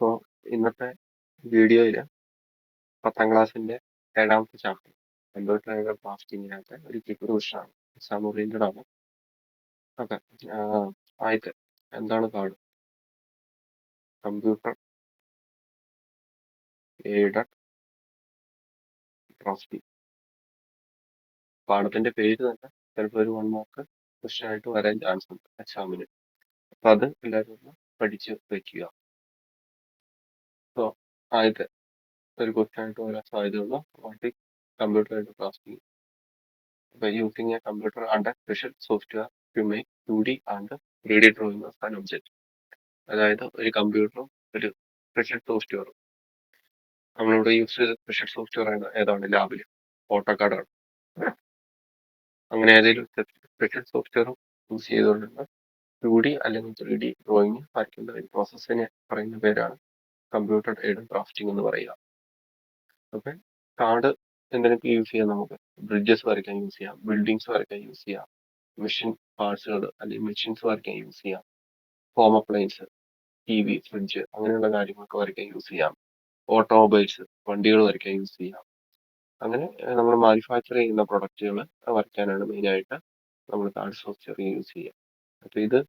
So ഇന്നത്തെ വീഡിയോയിൽ 10ാം ക്ലാസ്സിന്റെ 7ാമത്തെ ചാപ്റ്റർ കമ്പ്യൂട്ടർ എയ്ഡഡ് ഡ്രാഫ്റ്റിംഗിനകത്തെ ഒരു ക്വിക്ക് റിവിഷനാണ്. എക്സാം ഓറിയന്റഡ് ആണ്. ഓക്കെ. ആദ്യത്തെ എന്താണ് പാഠം? Computer aided drafting. പാഠത്തിന്റെ പേര് തന്നെ ചിലപ്പോൾ ഒരു 1 മാർക്ക് ക്വസ്റ്റ്യൻ ആയിട്ട് വരാൻ ചാൻസ് ഉണ്ട് എക്സാമിന്. അപ്പൊ അത് എല്ലാവരും ഒന്ന് പഠിച്ച് വെക്കുക. സോ ആദ്യത്തെ ഒരു ക്വസ്റ്റ്യൻ ആയിട്ട് വരാൻ സാധ്യതയുള്ള what is computer aided drafting? By using a computer and a special software to make 2D and 3D drawing of an object. അതായത് ഒരു കമ്പ്യൂട്ടറും ഒരു സ്പെഷ്യൽ സോഫ്റ്റ്വെയറും. നമ്മളിവിടെ യൂസ് ചെയ്ത സ്പെഷ്യൽ സോഫ്റ്റ്വെയർ ഏതാണ്? ലാബിൽ ഓട്ടോകാഡാണ്. അങ്ങനെ ഏതെങ്കിലും സ്പെഷ്യൽ സോഫ്റ്റ്വെയറും യൂസ് ചെയ്തുകൊണ്ടുള്ള 2D അല്ലെങ്കിൽ 3D ഡ്രോയിങ് വരയ്ക്കുന്ന ഒരു പ്രോസസ്സിനെ പറയുന്ന പേരാണ് കമ്പ്യൂട്ടർ എയ്ഡഡ് ഡ്രാഫ്റ്റിംഗ് എന്ന് പറയുക. ഓക്കെ. കാർഡ് എന്തിനൊക്കെ യൂസ് ചെയ്യാം? നമുക്ക് ബ്രിഡ്ജസ് വരയ്ക്കാൻ യൂസ് ചെയ്യാം, ബിൽഡിങ്സ് വരയ്ക്കാൻ യൂസ് ചെയ്യാം, മെഷീൻ പാർട്സുകൾ അല്ലെങ്കിൽ മെഷീൻസ് വരയ്ക്കാൻ യൂസ് ചെയ്യാം, ഹോം അപ്ലയൻസ്, TV, ഫ്രിഡ്ജ് അങ്ങനെയുള്ള കാര്യങ്ങളൊക്കെ വരയ്ക്കാൻ യൂസ് ചെയ്യാം, ഓട്ടോമൊബൈൽസ് വണ്ടികൾ വരയ്ക്കാൻ യൂസ് ചെയ്യാം. അങ്ങനെ നമ്മൾ മാനുഫാക്ചർ ചെയ്യുന്ന പ്രൊഡക്റ്റുകൾ വരയ്ക്കാനാണ് മെയിനായിട്ട് നമ്മൾ കാർഡ് സോഫ്റ്റ്വെയർ യൂസ് ചെയ്യുക. അപ്പോൾ ഇത്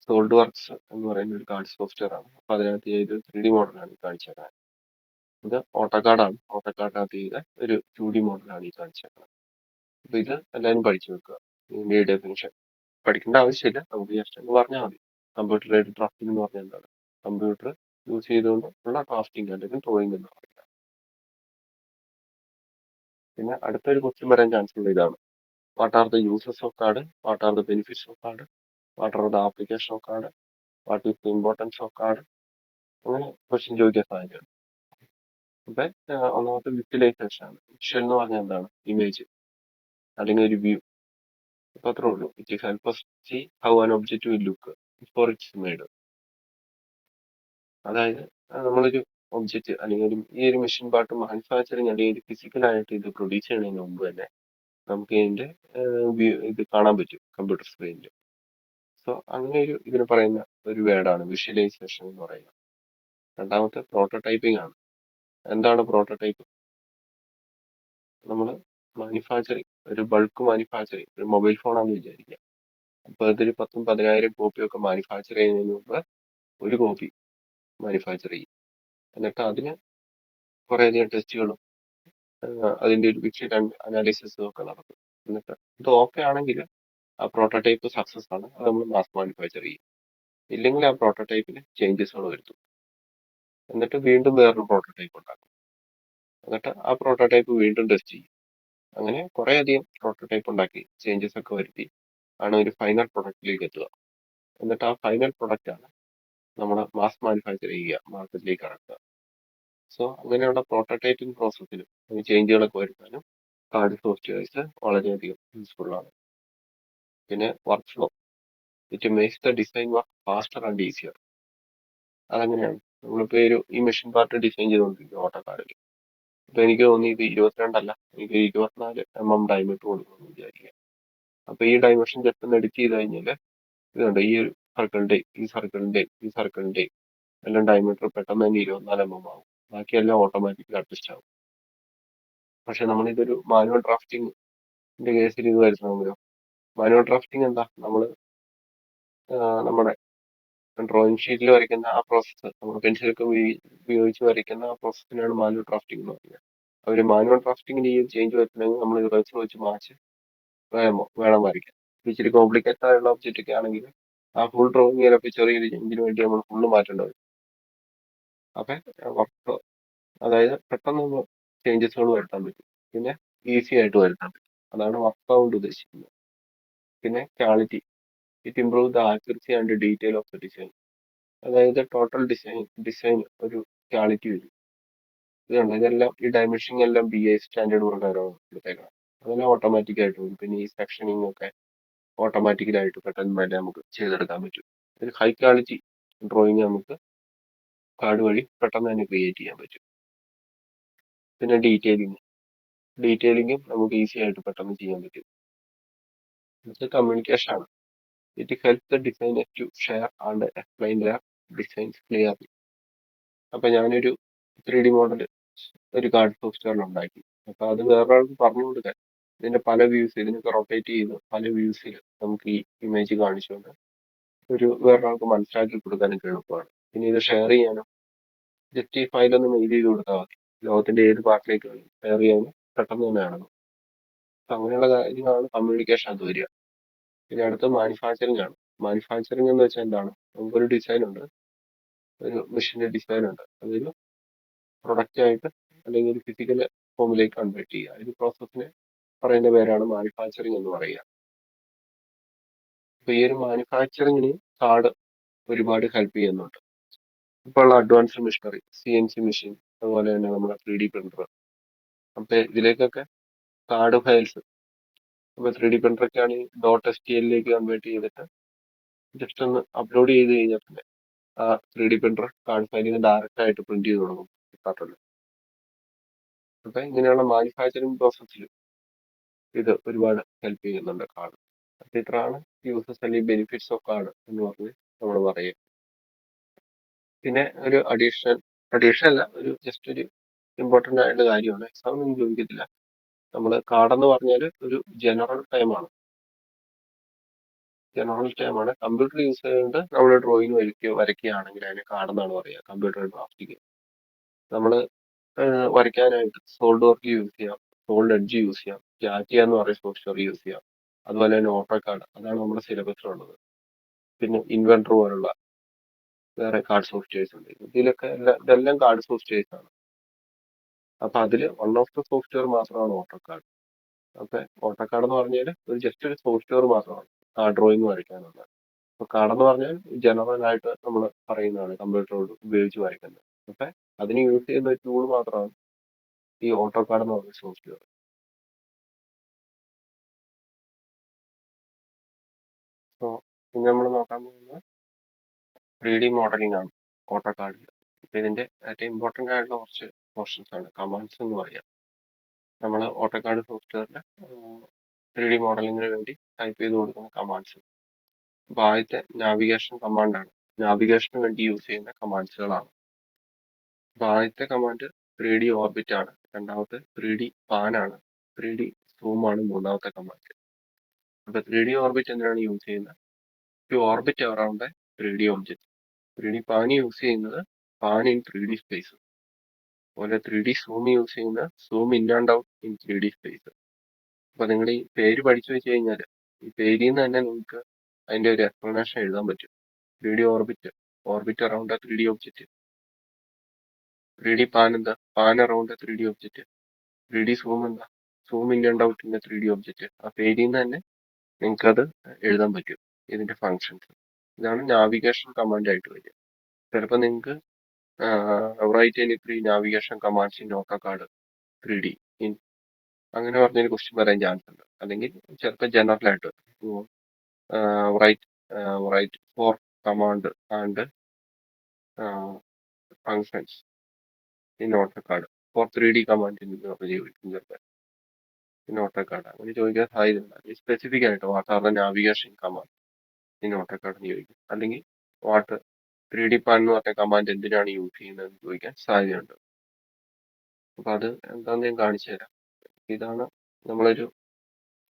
സോൾഡ് വർക്ക്സ് എന്ന് പറയുന്ന ഒരു കാർഡ് സോഫ്റ്റ്വെയർ ആണ്. അപ്പോൾ അതിനകത്ത് ചെയ്ത് 3D മോഡലാണ് കാണിച്ചേക്കുന്നത്. ഇത് ഓട്ടോകാഡാണ്. ഓട്ടോകാഡിനകത്ത് ചെയ്ത ഒരു 2D മോഡലാണ് ഈ കാണിച്ചേക്കുന്നത്. അപ്പോൾ ഇത് എല്ലാവരും പഠിച്ചു വെക്കുക. ഇതിന്റെ ഡെഫിനിഷൻ പഠിക്കേണ്ട ആവശ്യമില്ല, നമുക്ക് ജസ്റ്റ് എന്ന് പറഞ്ഞാൽ മതി. കമ്പ്യൂട്ടർ എയ്ഡഡ് ഡ്രാഫ്റ്റിംഗ് എന്ന് പറഞ്ഞാൽ എന്താണ്? കമ്പ്യൂട്ടർ യൂസ് ചെയ്തുകൊണ്ട് ഉള്ള ഡ്രാഫ്റ്റിംഗ് അല്ലെങ്കിൽ ഡ്രോയിങ് എന്ന് പറയുന്നത്. പിന്നെ അടുത്തൊരു ക്വസ്റ്റ്യൻ വരാൻ ചാൻസ് ഉള്ള ഇതാണ്: what are the uses of card, what are the benefits of card, what are the application of card, what is the importance of card, അങ്ങനെ ക്വസ്റ്റ്യൻ ചോദിക്കാൻ സാധ്യതയുണ്ട്. അപ്പൊ ഒന്നാമത്തെ വിഷ്വലൈസേഷൻ ആണ്. വിഷ്വൽ എന്ന് പറഞ്ഞാൽ എന്താണ്? ഇമേജ് അല്ലെങ്കിൽ ഒരു വ്യൂ. അപ്പൊ അത്രേ ഉള്ളൂ. It help us see how an object will look before it's made. അതായത് നമ്മളൊരു ഒബ്ജക്റ്റ് അല്ലെങ്കിൽ ഈ ഒരു മെഷീൻ പാർട്ട് മാനുഫാക്ചറിങ് അല്ലെങ്കിൽ ഫിസിക്കലായിട്ട് ഇത് പ്രൊഡ്യൂസ് ചെയ്യുന്നതിന് മുമ്പ് തന്നെ നമുക്ക് ഇതിന്റെ ഇത് കാണാൻ പറ്റും കമ്പ്യൂട്ടർ സ്ക്രീനിൽ. സോ അങ്ങനെ ഒരു ഇതിന് പറയുന്ന ഒരു വേർഡാണ് വിഷ്വലൈസേഷൻ എന്ന് പറയുന്നത്. രണ്ടാമത്തെ പ്രോട്ടോടൈപ്പിംഗ് ആണ്. എന്താണ് പ്രോട്ടോടൈപ്പ്? നമ്മൾ മാനുഫാക്ചറിങ്, ഒരു ബൾക്ക് മാനുഫാക്ചറിങ്, ഒരു മൊബൈൽ ഫോണാണെന്ന് വിചാരിക്കുക. അപ്പോൾ അതൊരു 10,000 10,000 കോപ്പിയൊക്കെ മാനുഫാക്ചർ ചെയ്യുന്നതിന് മുമ്പ് ഒരു കോപ്പി മാനുഫാക്ചർ ചെയ്യും. എന്നിട്ട് അതിന് കുറേയധികം ടെസ്റ്റുകളും അതിന്റെ ഒരു വിഷ്വൽ അനാലിസിസും ഒക്കെ നടക്കും. എന്നിട്ട് ഇത് ഓക്കെ ആണെങ്കിൽ ആ പ്രോട്ടോടൈപ്പ് സക്സസ് ആണ്, അത് നമ്മൾ മാസ് മാനുഫാക്ചർ ചെയ്യും. ഇല്ലെങ്കിൽ ആ പ്രോട്ടോടൈപ്പിന് ചേഞ്ചസുകൾ വരുത്തും. എന്നിട്ട് വീണ്ടും വേറൊരു പ്രോട്ടോടൈപ്പ് ഉണ്ടാക്കും. എന്നിട്ട് ആ പ്രോട്ടോടൈപ്പ് വീണ്ടും ടെസ്റ്റ് ചെയ്യും. അങ്ങനെ കുറേയധികം പ്രോട്ടോടൈപ്പ് ഉണ്ടാക്കി ചേഞ്ചസ് ഒക്കെ വരുത്തി ആണ് ഒരു ഫൈനൽ പ്രൊഡക്റ്റിലേക്ക് എത്തുക. എന്നിട്ട് ആ ഫൈനൽ പ്രൊഡക്റ്റ് ആണ് നമ്മൾ മാസ് മാനുഫാക്ചർ ചെയ്യുക, മാർക്കറ്റിലേക്ക് ഇറക്കുക. സോ അങ്ങനെയുള്ള പ്രോട്ടോടൈപ്പിംഗ് പ്രോസസ്സിലും ചേഞ്ചുകളൊക്കെ വരുത്താനും കാർഡ് സോഫ്റ്റ്വെയർസ് വളരെയധികം യൂസ്ഫുൾ ആണ്. പിന്നെ workflow, it makes the design work faster and easier. അതങ്ങനെയാണ്. നമ്മളിപ്പോൾ ഈ മെഷീൻ പാർട്ട് ഡിസൈൻ ചെയ്തുകൊണ്ടിരിക്കും ഓട്ടോകാഡിൽ. അപ്പൊ എനിക്ക് തോന്നി ഇത് 22 അല്ല, എനിക്ക് 24 mm ഡയമീറ്റർ കൊടുക്കണമെന്ന് വിചാരിക്കുക. അപ്പൊ ഈ ഡൈമെൻഷൻ ജസ്റ്റ് ഒന്ന് എഡിറ്റ് ചെയ്ത് കഴിഞ്ഞാൽ ഇതുണ്ട്, ഈ ഒരു സർക്കിളിന്റെയും ഈ സർക്കിളിന്റെയും ഈ സർക്കിളിന്റെയും എല്ലാം ഡയമീറ്റർ പെട്ടെന്ന് തന്നെ 24 mm ആവും. ബാക്കിയെല്ലാം ഓട്ടോമാറ്റിക്കലി അഡ്ജസ്റ്റ് ആവും. പക്ഷെ നമ്മളിതൊരു മാനുവൽ ഡ്രാഫ്റ്റിംഗിന്റെ കേസിൽ ഇത് വരുത്തണമെങ്കിലോ? മാനുവൽ ഡ്രാഫ്റ്റിംഗ് എന്താ? നമ്മൾ നമ്മുടെ ഡ്രോയിങ് ഷീറ്റിൽ വരയ്ക്കുന്ന ആ പ്രോസസ്സ്, നമ്മൾ പെൻസിലൊക്കെ ഉപയോഗിച്ച് വരയ്ക്കുന്ന ആ പ്രോസസ്സിനാണ് മാനുവൽ ഡ്രാഫ്റ്റിംഗ് എന്ന് പറയുന്നത്. അവർ മാനുവൽ ഡ്രാഫ്റ്റിംഗിന് ഈ ചേഞ്ച് വരുത്തണമെങ്കിൽ നമ്മൾ ഇറേസർ വെച്ച് മാച്ച് വേണം വരയ്ക്കാൻ. ഇച്ചിരി കോംപ്ലിക്കേറ്റഡ് ആയുള്ള ഒബ്ജക്റ്റ് ഒക്കെ ആണെങ്കിൽ ആ ഫുൾ ഡ്രോയിങ് ചിലപ്പോൾ ചെറിയൊരു ചേഞ്ചിന് വേണ്ടി നമ്മൾ ഫുള്ള് മാറ്റേണ്ടി വരും. അപ്പൊ വർക്ക്, അതായത് പെട്ടെന്ന് നമ്മൾ ചേഞ്ചസുകൾ വരുത്താൻ പറ്റും, പിന്നെ ഈസി ആയിട്ട് വരുത്താൻ പറ്റും. അതാണ് വർക്ക് കൊണ്ട് ഉദ്ദേശിക്കുന്നത്. പിന്നെ quality, it improve the accuracy and detail of the design. അതായത് ടോട്ടൽ ഡിസൈൻ ഒരു ക്വാളിറ്റി വരും. ഇതുണ്ട്, ഇതെല്ലാം ഈ ഡയമെൻഷൻ എല്ലാം BI സ്റ്റാൻഡേർഡ് പ്രകാരമാണ് എടുത്തേക്കണം. അതെല്ലാം ഓട്ടോമാറ്റിക് ആയിട്ട് വരും. പിന്നെ ഈ സെക്ഷനിങ് ഒക്കെ ഓട്ടോമാറ്റിക്കലായിട്ട് പെട്ടെന്ന് തന്നെ നമുക്ക് ചെയ്തെടുക്കാൻ പറ്റും. ഒരു ഹൈ ക്വാളിറ്റി ഡ്രോയിങ് നമുക്ക് കാർഡ് വഴി പെട്ടെന്ന് തന്നെ ക്രിയേറ്റ് ചെയ്യാൻ പറ്റും. പിന്നെ ഡീറ്റെയിലിങ്ങും നമുക്ക് ഈസി ആയിട്ട് പെട്ടെന്ന് ചെയ്യാൻ പറ്റും. ഇത് കമ്മ്യൂണിക്കേഷൻ ആണ്. It help the designer to share and explain their designs clearly. അപ്പൊ ഞാനൊരു 3D മോഡൽ ഒരു കാർഡ് സോഫ്റ്റ്വെയറിൽ ഉണ്ടാക്കി. അപ്പൊ അത് വേറൊരാൾക്ക് പറഞ്ഞു കൊടുക്കാൻ, ഇതിന്റെ പല വ്യൂസ് ഇതിനൊക്കെ റൊട്ടേറ്റ് ചെയ്ത് പല വ്യൂസിൽ നമുക്ക് ഈ ഇമേജ് കാണിച്ചുകൊണ്ട് വേറൊരാൾക്ക് മനസ്സിലാക്കി കൊടുക്കാനൊക്കെ എളുപ്പമാണ്. പിന്നെ ഇത് ഷെയർ ചെയ്യാനും ജസ്റ്റ് ഈ ഫയൽ ഒന്ന് മെയിൽ ചെയ്ത് കൊടുത്താൽ മതി. ലോകത്തിന്റെ ഏത് പാർട്ടിലേക്ക് ഷെയർ ചെയ്യാനും പെട്ടെന്ന് തന്നെ നടക്കും. അപ്പൊ അങ്ങനെയുള്ള കാര്യങ്ങളാണ് കമ്മ്യൂണിക്കേഷൻ അത് വരിക. പിന്നെ അടുത്ത മാനുഫാക്ചറിങ് ആണ്. മാനുഫാക്ചറിങ് എന്ന് വെച്ചാൽ എന്താണ്? നമുക്കൊരു ഡിസൈൻ ഉണ്ട്, ഒരു മെഷീന്റെ ഡിസൈൻ ഉണ്ട്, അതൊരു പ്രൊഡക്റ്റ് ആയിട്ട് അല്ലെങ്കിൽ ഒരു ഫിസിക്കൽ ഫോമിലേക്ക് കൺവേർട്ട് ചെയ്യുക. ഒരു പ്രോസസ്സിനെ പറയുന്ന പേരാണ് മാനുഫാക്ചറിങ് എന്ന് പറയുക. അപ്പൊ ഈ ഒരു മാനുഫാക്ചറിങ്ങിന് കാർഡ് ഒരുപാട് ഹെൽപ്പ് ചെയ്യുന്നുണ്ട്. ഇപ്പോൾ ഉള്ള അഡ്വാൻസ്ഡ് മെഷീനറി, CNC മെഷീൻ, അതുപോലെ തന്നെ നമ്മുടെ 3D പ്രിന്റർ. അപ്പൊ ഇതിലേക്കൊക്കെ കാർഡ് ഫയൽസ്, ഇപ്പൊ 3D പ്രിന്റർ ഒക്കെ ആണെങ്കിൽ .stl കൺവേർട്ട് ചെയ്തിട്ട് ജസ്റ്റ് ഒന്ന് അപ്ലോഡ് ചെയ്ത് കഴിഞ്ഞാൽ തന്നെ ആ 3D പ്രിന്റർ കാർഡ് ഫയലിൽ ഡയറക്റ്റ് ആയിട്ട് പ്രിന്റ് ചെയ്ത് തുടങ്ങും ഫ്ലിപ്കാർട്ടിൽ. അപ്പൊ ഇങ്ങനെയുള്ള മാനുഫാക്ചറിങ് പ്രോസസ്സിൽ ഇത് ഒരുപാട് ഹെൽപ്പ് ചെയ്യുന്നുണ്ട് കാർഡ്. അപ്പൊ ഇത്രയാണ് യൂസസ് അല്ലെങ്കിൽ ബെനിഫിറ്റ്സ് ഓഫ് കാർഡ് എന്ന് പറഞ്ഞ് നമ്മൾ പറയുക. പിന്നെ ഒരു അഡീഷണൽ അല്ല, ഒരു ജസ്റ്റ് ഒരു ഇമ്പോർട്ടന്റ് ആയിട്ടുള്ള കാര്യമാണ്. എക്സാം ഒന്നും ചോദിക്കത്തില്ല. നമ്മൾ കാർഡ് എന്ന് പറഞ്ഞാൽ ഒരു ജനറൽ ടൈമാണ്. കമ്പ്യൂട്ടർ യൂസ് ചെയ്തുകൊണ്ട് നമ്മൾ ഡ്രോയിങ് വരയ്ക്കുകയാണെങ്കിൽ അതിന് കാർഡ് എന്നാണ് പറയുക. കമ്പ്യൂട്ടർ ഡ്രാഫ്റ്റിംഗ് നമ്മൾ വരയ്ക്കാനായിട്ട് സോൾഡ് വർക്ക് യൂസ് ചെയ്യാം, സോൾഡ് എഡ്ജ് യൂസ് ചെയ്യാം, ക്യാറ്റിയ എന്ന് പറയുന്ന സോഫ്റ്റ്വെയർ യൂസ് ചെയ്യാം. അതുപോലെ തന്നെ ഓട്ടോകാഡ്, അതാണ് നമ്മുടെ സിലബസിലുള്ളത്. പിന്നെ ഇൻവെന്റർ പോലുള്ള വേറെ കാർഡ് സോഫ്റ്റ്വെയർസ് ഉണ്ട്. ഇതെല്ലാം കാർഡ് സോഫ്റ്റ്വെയർസ് ആണ്. അപ്പൊ അതിൽ വൺ ഓഫ് ദ സോഫ്റ്റ്വെയർ മാത്രമാണ് ഓട്ടോകാഡ്. അപ്പൊ ഓട്ടോകാഡ് എന്ന് പറഞ്ഞാൽ ഒരു ജസ്റ്റ് ഒരു സോഫ്റ്റ്വെയർ മാത്രമാണ് ആ ഡ്രോയിങ് വരയ്ക്കാനുള്ളത്. അപ്പൊ കാർഡ് എന്ന് പറഞ്ഞാൽ ജനറൽ ആയിട്ട് നമ്മൾ പറയുന്നതാണ് കമ്പ്യൂട്ടർ ഉപയോഗിച്ച് വരയ്ക്കുന്നത്. അപ്പൊ അതിന് യൂസ് ചെയ്യുന്ന ഒരു ടൂൾ മാത്രമാണ് ഈ ഓട്ടോകാഡ് എന്ന് പറയുന്ന സോഫ്റ്റ്വെയർ. സോ ഇനി നമ്മൾ നോക്കാൻ പോകുന്നത് 3D മോഡലിംഗ് ആണ് ഓട്ടോകാഡിൽ. അപ്പൊ ഇതിന്റെ ഏറ്റവും ഇമ്പോർട്ടന്റ് ആയിട്ടുള്ള കുറച്ച് പോർഷൻസ് ആണ് കമാൻഡ്സ് എന്ന് പറയാം. നമ്മൾ ഓട്ടോകാഡ് സോഫ്റ്റ്വെയറിൽ 3D മോഡലിംഗിന് വേണ്ടി ടൈപ്പ് ചെയ്ത് കൊടുക്കുന്ന കമാൻഡ്സ്. അപ്പൊ ആദ്യത്തെ നാവിഗേഷൻ കമാൻഡാണ്. നാവിഗേഷന് വേണ്ടി യൂസ് ചെയ്യുന്ന കമാൻഡ്സുകളാണ്. അപ്പൊ ആദ്യത്തെ കമാൻഡ് 3D ഓർബിറ്റ് ആണ്. രണ്ടാമത്തെ 3D പാൻ ആണ്. 3D സൂം ആണ് മൂന്നാമത്തെ കമാൻഡ്. അപ്പൊ 3D ഓർബിറ്റ് എന്തിനാണ് യൂസ് ചെയ്യുന്നത്? To orbit around 3D object. 3D pan use ചെയ്യുന്നത് പാൻ ഇൻ 3D സ്പേസ്. അതുപോലെ 3D സൂം യൂസ് ചെയ്യുന്നത് zoom in and out in 3D space. അപ്പൊ നിങ്ങൾ ഈ പേര് പഠിച്ചു വെച്ച് കഴിഞ്ഞാൽ ഈ പേരിൽ നിന്ന് തന്നെ നിങ്ങൾക്ക് അതിന്റെ ഒരു എക്സ്പ്ലനേഷൻ എഴുതാൻ പറ്റും. 3D orbit, orbit around 3D object. 3D pan എന്താ? Pan around 3D object. 3D zoom എന്താ? Zoom in and out in 3D object. ആ പേരിൽ നിന്ന് തന്നെ നിങ്ങൾക്ക് അത് എഴുതാൻ പറ്റും ഇതിന്റെ ഫങ്ഷൻസ്. ഇതാണ് നാവിഗേഷൻ കമാൻഡ് ആയിട്ട് വരിക. ചിലപ്പോൾ നിങ്ങൾക്ക് write any 3 navigation commands in AutoCAD 3D in അങ്ങനെ പറഞ്ഞൊരു ക്വസ്റ്റ്യൻ വരാൻ ചാൻസ് ഉണ്ട്. അല്ലെങ്കിൽ ചിലപ്പോൾ ജനറൽ ആയിട്ട് write write four command and functions in AutoCAD for 3D command എന്ന് ചോദിക്കും ചിലപ്പോൾ ഇൻ ഓട്ടോകാഡ്. അങ്ങനെ ചോദിക്കാൻ സാധ്യതയുണ്ട്. സ്പെസിഫിക് ആയിട്ട് what are the navigation command in AutoCAD എന്ന് ചോദിക്കും. അല്ലെങ്കിൽ വാട്ട് 3D പാൻ എന്ന് പറഞ്ഞ കമാൻഡ് എന്തിനാണ് യൂസ് ചെയ്യുന്നതെന്ന് ചോദിക്കാൻ സാധ്യതയുണ്ട്. അപ്പൊ അത് എന്താണെന്ന് ഞാൻ കാണിച്ചു തരാം. ഇതാണ് നമ്മളൊരു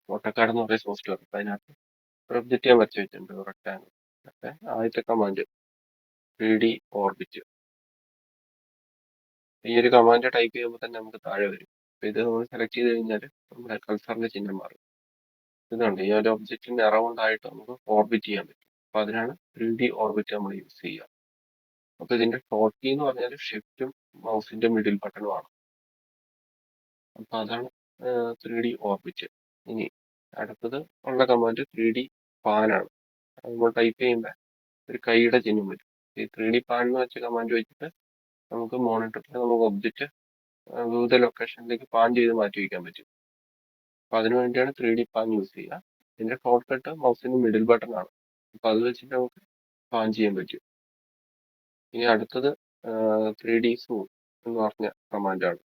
ഓട്ടോകാഡ് എന്ന് പറയുന്ന സോഫ്റ്റ്വെയർ. അപ്പൊ അതിനകത്ത് ഒരു ഒബ്ജക്റ്റ് ഞാൻ വരച്ച് വെച്ചിട്ടുണ്ട്, റെക്ടാങ്കിൾ. അപ്പൊ ആദ്യത്തെ കമാൻഡ് 3D ഓർബിറ്റ്. ഈ ഒരു കമാൻഡ് ടൈപ്പ് ചെയ്യുമ്പോൾ തന്നെ നമുക്ക് താഴെ വരും. അപ്പൊ ഇത് നമ്മൾ സെലക്ട് ചെയ്ത് കഴിഞ്ഞാൽ നമ്മുടെ കൾസറിന്റെ ചിഹ്നം മാറും. ഇതുണ്ട്, ഈ ഒരു ഒബ്ജക്റ്റിന്റെ അറൗണ്ട് ആയിട്ട് നമുക്ക് ഓർബിറ്റ് ചെയ്യാൻ പറ്റും. അപ്പൊ അതിനാണ് 3D ഓർബിറ്റ് നമ്മൾ യൂസ് ചെയ്യുക. അപ്പൊ ഇതിന്റെ ഷോർട്ട് കീ എന്ന് പറഞ്ഞാൽ ഷിഫ്റ്റും മൗസിന്റെ മിഡിൽ ബട്ടണുമാണ്. അപ്പൊ അതാണ് 3D ഓർബിറ്റ്. ഇനി അടുത്തത് ഉള്ള കമാൻഡ് 3D പാൻ ആണ്. നമ്മൾ ടൈപ്പ് ചെയ്യുമ്പോൾ ഒരു കൈയുടെ ചിഹ്നം വരും. ഈ 3D പാൻ എന്ന് വെച്ച കമാൻഡ് വെച്ചിട്ട് നമുക്ക് മോണിറ്ററിൽ നമുക്ക് ഒബ്ജക്റ്റ് വിവിധ ലൊക്കേഷനിലേക്ക് പാൻ ചെയ്ത് മാറ്റി വയ്ക്കാൻ പറ്റും. അപ്പൊ അതിനു വേണ്ടിയാണ് 3D പാൻ യൂസ് ചെയ്യുക. ഇതിന്റെ ഷോർട്ട് കട്ട് മൗസിന്റെ മിഡിൽ ബട്ടൺ ആണ്. അപ്പൊ അത് വെച്ചിട്ട് നമുക്ക് പാൻ ചെയ്യാൻ പറ്റും. ഇനി അടുത്തത് 3D സൂം എന്ന് പറഞ്ഞ കമാൻഡാണ്.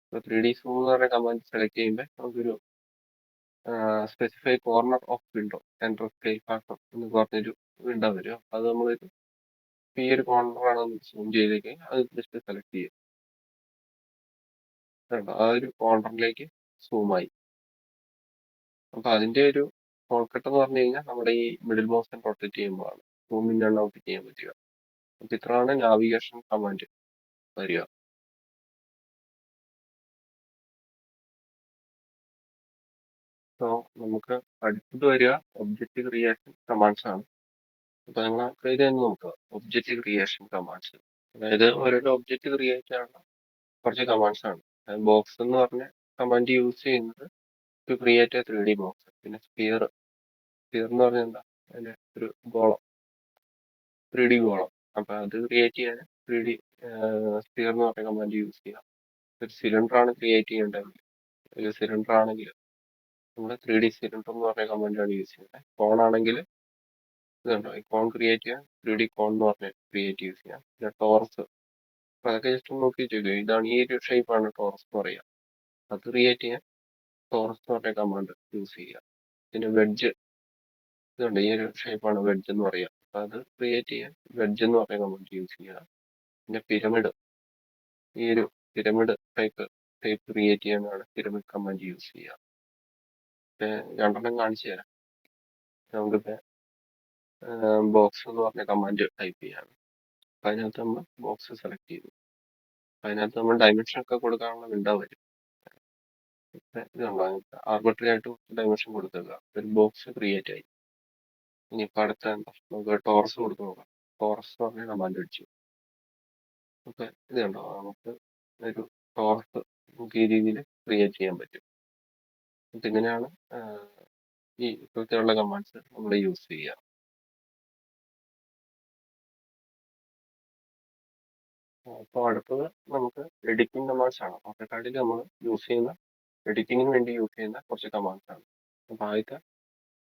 അപ്പോൾ 3D സൂം എന്ന് പറഞ്ഞ കമാൻഡ് സെലക്ട് ചെയ്യുമ്പോൾ നമുക്കൊരു specify corner of window central scale factor എന്ന് പറഞ്ഞൊരു വിൻഡോ വരും. അത് നമ്മൾ ഈ ഒരു കോർണറാണ് സൂം ചെയ്തേക്ക് അത് ജസ്റ്റ് സെലക്ട് ചെയ്യുക. കണ്ടോ? ആ ഒരു കോർണറിലേക്ക് സൂമായി. അപ്പൊ അതിന്റെ ഒരു ഷോർട്ട് കട്ട് എന്ന് പറഞ്ഞു കഴിഞ്ഞാൽ നമ്മുടെ ഈ മിഡിൽ മൗസ് റൊട്ടേറ്റ് ചെയ്യുമ്പോഴാണ് സൂം ഇൻ ആൻഡ് ഔട്ട് ചെയ്യാൻ പറ്റുക. അപ്പൊ ഇത്രയാണ് നാവിഗേഷൻ കമാൻഡ് വരിക. സോ നമുക്ക് അടുത്തത് വരിക ഒബ്ജക്റ്റ് ക്രിയേഷൻ കമാൻഡ്സ് ആണ്. അപ്പൊ നിങ്ങൾ ഇത് തന്നെ നോക്കുക, ഒബ്ജക്റ്റ് ക്രിയേഷൻ കമാൻഡ്സ്. അതായത് ഓരോരോ ഒബ്ജക്റ്റ് ക്രിയേറ്റ് ചെയ്യാനുള്ള കുറച്ച് കമാൻഡ്സ് ആണ്. ബോക്സ് എന്ന് പറഞ്ഞ കമാൻഡ് യൂസ് ചെയ്യുന്നത് to create a 3D box. പിന്നെ സ്പിയർ, സ്പിയർ എന്ന് പറഞ്ഞാൽ എന്താ, അതിന്റെ ഒരു ഗോളം, 3D ഗോളം. അപ്പൊ അത് ക്രിയേറ്റ് ചെയ്യാൻ 3D സ്പിയർ എന്ന് പറഞ്ഞ കമാൻഡ് യൂസ് ചെയ്യാം. ഒരു സിലിണ്ടർ ആണ് ക്രിയേറ്റ് ചെയ്യേണ്ടത്, ഒരു സിലിണ്ടർ ആണെങ്കിൽ നമ്മൾ 3D സിലിണ്ടർ എന്ന് പറഞ്ഞ കമാൻഡാണ് യൂസ് ചെയ്യുന്നത്. കോൺ ആണെങ്കിൽ ഇതുണ്ടോ, ഈ കോൺ ക്രിയേറ്റ് ചെയ്യാൻ 3D കോൺ എന്ന് പറഞ്ഞ ക്രിയേറ്റ് യൂസ് ചെയ്യാം. പിന്നെ ടോറസ്, അപ്പൊ അതൊക്കെ ജസ്റ്റ് നോക്കി ചോദിക്കും, ഇതാണ് ഈ ഒരു ഷേപ്പാണ് ടോറസ് എന്ന് പറയുക. അത് ക്രിയേറ്റ് ചെയ്യാൻ ടോറസ് എന്ന് പറഞ്ഞ കമാൻഡ് യൂസ് ചെയ്യുക. പിന്നെ വെഡ്ജ്, ഇതുണ്ട് ഈ ഒരു ഷേപ്പാണ് വെഡ്ജ് എന്ന് പറയുക. അപ്പൊ അത് ക്രിയേറ്റ് ചെയ്യാൻ വെഡ്ജ് എന്ന് പറഞ്ഞ കമാൻഡ് യൂസ് ചെയ്യുക. പിന്നെ പിരമിഡ്, ഈ ഒരു പിരമിഡ് ടൈപ്പ് ക്രിയേറ്റ് ചെയ്യാനാണ് പിരമിഡ് കമാൻഡ് യൂസ് ചെയ്യുക. രണ്ടെണ്ണം കാണിച്ചു തരാം. നമുക്കിപ്പോ ബോക്സ് എന്ന് പറഞ്ഞ കമാൻഡ് ടൈപ്പ് ചെയ്യാണ്. അപ്പൊ അതിനകത്ത് നമ്മൾ ബോക്സ് സെലക്ട് ചെയ്തു. അതിനകത്ത് നമ്മൾ ഡയമെൻഷൻ ഒക്കെ കൊടുക്കാനുള്ള വിൻഡോ വരും. ഇതുണ്ടോ, ആർബിട്രറി ആയിട്ട് ഡയമെൻഷൻ കൊടുക്കുക. ഒരു ബോക്സ് ക്രിയേറ്റ് ആയി. ഇനിയിപ്പോ അടുത്ത എന്താ, നമുക്ക് ടോറസ് കൊടുത്തു നോക്കാം. ടോറസ് എന്ന് പറഞ്ഞ കമാൻഡ് അടിച്ചു. ഓക്കെ, ഇത് കണ്ടോ, നമുക്ക് ഒരു ടോറസ് നമുക്ക് ഈ രീതിയിൽ ക്രിയേറ്റ് ചെയ്യാൻ പറ്റും. അപ്പൊ ഇങ്ങനെയാണ് ഈ ഇപ്പോഴത്തെയുള്ള കമാൻഡ്സ് നമ്മൾ യൂസ് ചെയ്യുക. അപ്പോൾ അടുത്തത് നമുക്ക് എഡിറ്റിംഗ് കമാൻഡ്സ് ആണ്. ഓട്ടോകാഡിൽ നമ്മൾ യൂസ് ചെയ്യുന്ന, എഡിറ്റിങ്ങിന് വേണ്ടി യൂസ് ചെയ്യുന്ന കുറച്ച് കമാൻഡ്സ് ആണ്. അപ്പൊ ആദ്യത്തെ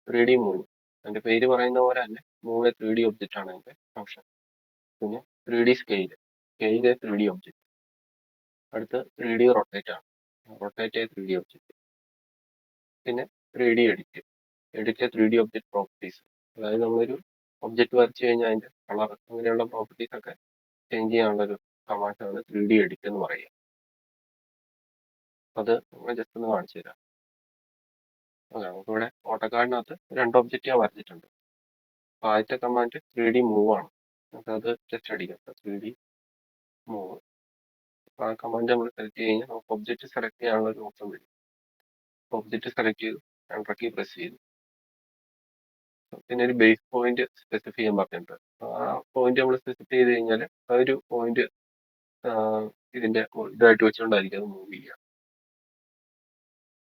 3D മൂവ്. അതിന്റെ പേര് പറയുന്ന പോലെ തന്നെ മൂവ് എ 3D ഒബ്ജക്റ്റ് ആണ് അതിന്റെ ഫംഗ്ഷൻ. പിന്നെ 3D scale, scale A 3D object. അടുത്ത് 3D റൊട്ടേറ്റ് ആണ്, റൊട്ടേറ്റ് എ 3D ഒബ്ജക്റ്റ്. പിന്നെ 3D edit, edit A 3D object properties. അതായത് നമ്മളൊരു ഒബ്ജക്റ്റ് വരച്ചു കഴിഞ്ഞാൽ അതിന്റെ കളർ അങ്ങനെയുള്ള പ്രോപ്പർട്ടീസ് ഒക്കെ ചേഞ്ച് ചെയ്യാനുള്ള ഒരു കമാൻഡാണ് 3D എഡിറ്റ് എന്ന് പറയുക. അത് ജസ്റ്റ് ഒന്ന് കാണിച്ചു തരാം. ഓക്കെ, നമുക്കിവിടെ ഓട്ടോകാഡിനകത്ത് രണ്ട് ഒബ്ജക്റ്റ് ഞാൻ വരച്ചിട്ടുണ്ട്. അപ്പൊ ആദ്യത്തെ കമാൻഡ് 3D മൂവ് ആണ്. നമുക്കത് ജസ്റ്റ് അടിക്കാം, 3D മൂവ്. അപ്പൊ ആ കമാൻഡ് നമ്മൾ സെലക്ട് കഴിഞ്ഞാൽ നമുക്ക് ഒബ്ജക്റ്റ് സെലക്ട് ചെയ്യാനുള്ള ഒരു ഓപ്ഷൻ വരും. ഒബ്ജക്റ്റ് സെലക്ട് ചെയ്തു, എൻ്റർ കീ പ്രസ് ചെയ്തു. പിന്നെ ഒരു ബേസ് പോയിന്റ് സ്പെസിഫൈ ചെയ്യാൻ പറഞ്ഞിട്ടുണ്ട്. ആ പോയിന്റ് നമ്മൾ സ്പെസിഫൈ ചെയ്ത് കഴിഞ്ഞാൽ ആ ഒരു പോയിന്റ് ഇതിന്റെ ഇതായിട്ട് വെച്ചുകൊണ്ടായിരിക്കും അത് മൂവ് ചെയ്യുക.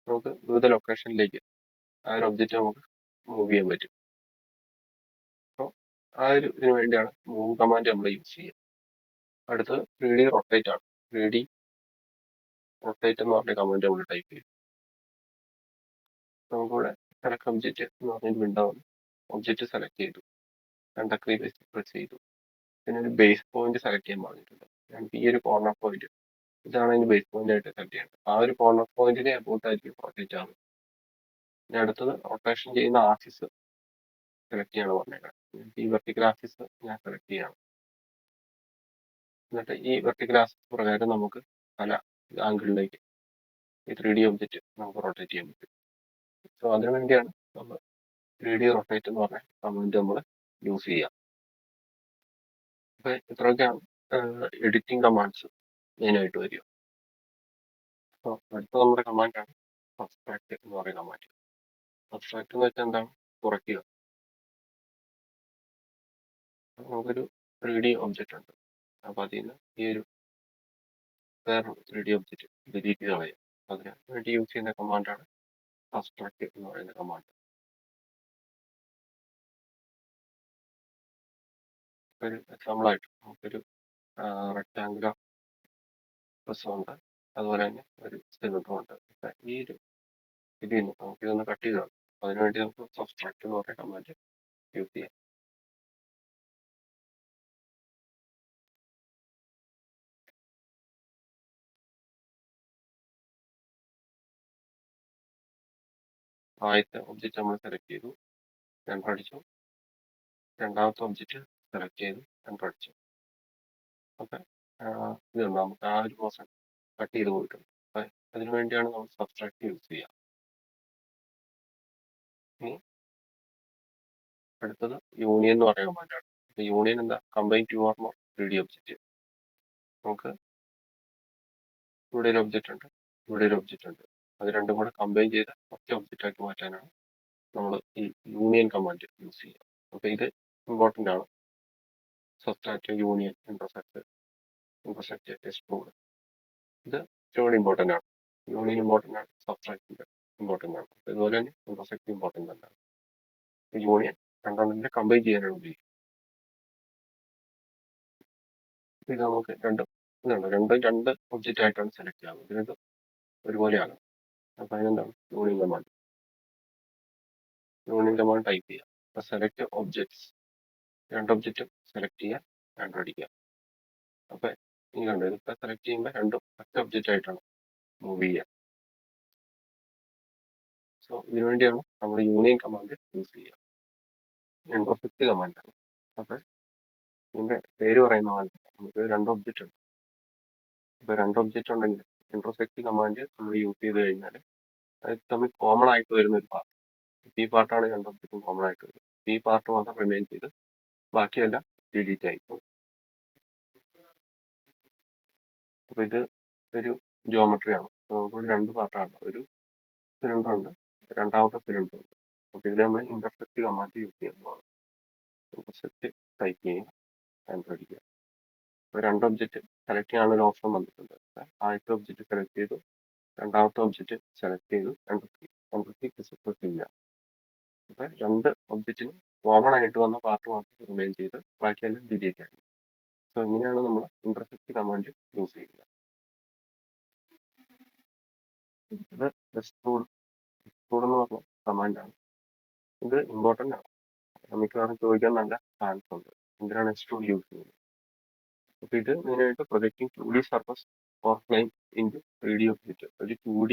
നമുക്ക് വിവിധ ലൊക്കേഷനിലേക്ക് ആ ഒരു ഒബ്ജക്റ്റ് നമുക്ക് മൂവ് ചെയ്യാൻ പറ്റും. അപ്പോൾ ആ ഒരു ഇതിനു വേണ്ടിയാണ് മൂവ് കമാൻഡ് നമ്മൾ യൂസ് ചെയ്യുക. അടുത്തത് 3D റൊട്ടേറ്റ് ആണ്. 3D റൊട്ടേറ്റ് എന്ന് പറഞ്ഞ കമാൻഡ് നമ്മൾ ടൈപ്പ് ചെയ്യും. നമുക്കിവിടെ സെലക്ട് ഒബ്ജക്റ്റ് എന്ന് പറഞ്ഞൊരു വിൻഡോ ആണ്. ഒബ്ജക്റ്റ് സെലക്ട് ചെയ്തു, എൻ്റർ കീ പ്രസ് ചെയ്തു. പിന്നെ ഒരു ബേസ് പോയിന്റ് സെലക്ട് ചെയ്യാൻ പറഞ്ഞിട്ടുണ്ട്. ഈ ഒരു കോർണർ പോയിന്റ്, ഇതാണ് അതിന് ബേസ് പോയിന്റ് ആയിട്ട് സെലക്ട് ചെയ്യേണ്ടത്. ആ ഒരു കോർണർ പോയിന്റിനെ അബൌട്ട് ആയിരിക്കും റൊട്ടേറ്റ് ആവുന്നത്. ഇനി അടുത്തത് റൊട്ടേഷൻ ചെയ്യുന്ന ആക്സിസ് സെലക്ട് ചെയ്യണം പറഞ്ഞേക്കാം. ഈ വെർട്ടിക്കൽ ആക്സിസ് ഞാൻ സെലക്ട് ചെയ്യണം. എന്നിട്ട് ഈ വെർട്ടിക്കൽ ആക്സിസ് പ്രകാരം നമുക്ക് പല ആംഗിളിലേക്ക് ഈ 3D ഒബ്ജക്റ്റ് നമുക്ക് റൊട്ടേറ്റ് ചെയ്യാൻ പറ്റും. സോ അതിനു വേണ്ടിയാണ് നമ്മൾ 3D റൊട്ടേറ്റ് എന്ന് പറഞ്ഞ കമാൻഡ് നമ്മൾ യൂസ് ചെയ്യുക. അപ്പൊ ഇത്രയൊക്കെയാണ് എഡിറ്റിംഗ് കമാൻഡ്സ് മെയിനായിട്ട് വരിക. അപ്പോൾ അടുത്ത നമ്മുടെ കമാൻഡാണ് സബ്സ്ട്രാക്ട് എന്ന് പറയുന്ന കമാൻഡ്. സബ്സ്ട്രാക്ട് എന്ന് വെച്ചാൽ എന്താണ്, കുറയ്ക്കുക. നമുക്കൊരു 3D ഒബ്ജക്റ്റ് ഉണ്ട്. അപ്പൊ അതിൽ നിന്ന് ഈ ഒരു വേറെ 3D ഒബ്ജക്റ്റ് ഡിലീറ്റ് കളയുക. അതിന് വേണ്ടി യൂസ് ചെയ്യുന്ന കമാൻഡാണ് സബ്സ്ട്രാക്ട് എന്ന് പറയുന്ന കമാൻഡ്. ഒരു എക്സാമ്പിൾ ആയിട്ട് നമുക്കൊരു റെക്ടാങ്കുലർ പ്രശ്നമുണ്ട്, അതുപോലെ തന്നെ ഒരു സിലിണ്ടറും ഉണ്ട്. ഈ ഒരു ഇതിൽ നിന്ന് നമുക്ക് ഇതൊന്ന് കട്ട് ചെയ്താണ്. അതിനുവേണ്ടി നമുക്ക് സബ്സ്ട്രാക്ട് എന്ന് പറയുന്ന കമാൻഡ് യൂസ് ചെയ്യാം. ആദ്യത്തെ ഒബ്ജക്റ്റ് നമ്മൾ സെലക്ട് ചെയ്തു, എൻ്റർ അടിച്ചു. രണ്ടാമത്തെ ഒബ്ജക്റ്റ് സെലക്ട് ചെയ്ത് എൻ്റർ അടിച്ചു. ഓക്കെ, ഇതുണ്ട് നമുക്ക് ആ ഒരു പോർഷൻ കട്ട് ചെയ്ത് പോയിട്ടുണ്ട്. അപ്പൊ അതിനു വേണ്ടിയാണ് നമ്മൾ സബ്സ്ട്രാക്ട് യൂസ് ചെയ്യുക. ഇനി അടുത്തത് യൂണിയൻ എന്ന് പറയുന്ന കമാൻഡാണ്. അപ്പൊ യൂണിയൻ എന്താ? Combine two or more 3D object. നമുക്ക് ഇവിടെ ഒരു ഒബ്ജക്റ്റ് ഉണ്ട്, ഇവിടെ ഒരു ഒബ്ജക്റ്റ് ഉണ്ട്. അത് രണ്ടും കൂടെ കമ്പൈൻ ചെയ്ത് ഒറ്റ ഒബ്ജക്റ്റ് ആക്കി മാറ്റാനാണ് നമ്മൾ ഈ യൂണിയൻ കമാൻഡ് യൂസ് ചെയ്യുക. അപ്പൊ ഇത് ഇമ്പോർട്ടൻ്റ് ആണ്. സബ്സ്ട്രാക്ട്, യൂണിയൻ, ഇന്റർസെക്റ്റ്, എക്സ്ട്രൂഡ്, ഇത് ഇച്ചിരി ഇമ്പോർട്ടൻ്റ് ആണ്. യൂണിയൻ ഇമ്പോർട്ടൻ്റ് ആണ്, സബ്സ്ട്രാക്ട് ഇമ്പോർട്ടൻ്റ് ആണ്. അതുപോലെ തന്നെ ഇന്റർസെക്റ്റ് ഇമ്പോർട്ടൻ്റ് ആണ്. യൂണിയൻ രണ്ടെണ്ണത്തിനെ കമ്പൈൻ ചെയ്യാനാണ് ഉപയോഗിക്കുന്നത്. ഇത് നമുക്ക് രണ്ട് ഒബ്ജക്റ്റ് ആയിട്ടാണ് സെലക്ട് ചെയ്യുന്നത്. ഇത് ഒരുപോലെയാണ്. അപ്പൊ അതിനെന്താണ് union command. Union command type ചെയ്യുക. അപ്പൊ സെലക്ട് ഒബ്ജക്ട്സ്, രണ്ട് ഒബ്ജക്റ്റും സെലക്ട് ചെയ്യുക, എൻ്റർ അടിക്കുക. അപ്പൊ ഈ കണ്ടു, ഇതിപ്പോ സെലക്ട് ചെയ്യുമ്പോൾ രണ്ടും ഒറ്റ ഒബ്ജക്റ്റ് ആയിട്ടാണ് മൂവ് ചെയ്യുക. സോ ഇതിനു വേണ്ടിയാണ് നമ്മൾ യൂണിയൻ കമാൻഡ് യൂസ് ചെയ്യുക. ഇന്റർസെക്റ്റ് കമാൻഡ് ആണ്. അപ്പൊ ഇതിന്റെ പേര് പറയുന്ന പോലെ നമുക്ക് രണ്ട് ഒബ്ജക്റ്റ് ഉണ്ട്. ഇപ്പൊ രണ്ട് ഒബ്ജക്റ്റ് ഉണ്ടെങ്കിൽ ഇന്റർസെക്റ്റ് കമാൻഡ് നമ്മൾ യൂസ് ചെയ്ത് കഴിഞ്ഞാൽ അത് തമ്മിൽ കോമൺ ആയിട്ട് വരുന്ന ഒരു പാർട്ട്, ഈ പാർട്ടാണ് രണ്ട് ഒബ്ജക്റ്റും കോമൺ ആയിട്ട് വരുന്നത്. ഈ പാർട്ട് മാത്രം റിമെയിൻ ചെയ്ത് ബാക്കിയെല്ലാം ഡിലീറ്റ് ആയി പോകും. അപ്പൊ ഇത് ഒരു ജോമെട്രി ആണ്. നമുക്ക് രണ്ട് പാർട്ടാണ്, ഒരു സിലിണ്ടർ ഉണ്ട്, രണ്ടാമത്തെ സിലിണ്ടർ ഉണ്ട്. അപ്പൊ ഇതിൽ നമ്മൾ ഇന്റർസെക്റ്റ് കമാൻഡ് യൂസ് ചെയ്യുന്നതാണ്. ഇന്റർസെക്റ്റ് ടൈപ്പ് ചെയ്യുക, എൻ്റർ അടിക്കുക. അപ്പൊ രണ്ട് ഒബ്ജക്റ്റ് സെലക്ട് ചെയ്യാനുള്ള ഒരു ഓപ്ഷൻ വന്നിട്ടുണ്ട്. ആദ്യത്തെ ഒബ്ജക്റ്റ് സെലക്ട് ചെയ്തു, രണ്ടാമത്തെ ഒബ്ജക്റ്റ് സെലക്ട് ചെയ്തു, എൻ്റർ കീ ചെയ്യുക. അപ്പൊ രണ്ട് ഒബ്ജക്റ്റിന് കോമൺ ആയിട്ട് വന്ന പാർട്ട് മാത്രം റിമെയിൻ ചെയ്ത് ബാക്കിയെല്ലാം ഡിലീറ്റ് ആയി. സോ ഇങ്ങനെയാണ് നമ്മൾ ഇന്റർസെക്റ്റ് കമാൻഡ് യൂസ് ചെയ്യുന്നത്. ഇത് എക്സ്ട്രൂഡ് എന്ന് പറഞ്ഞ കമാൻഡാണ്. ഇത് ഇമ്പോർട്ടൻ്റ് ആണ്. മിക്കവാറും ചോദിക്കാൻ നല്ല ചാൻസ് ഉണ്ട്. എന്തിനാണ് എക്സ്ട്രൂഡ് യൂസ് ചെയ്യുന്നത്? അപ്പൊ ഇത് മെയിനായിട്ട് projecting 2D surface or plane in 3D object. ഒരു 2D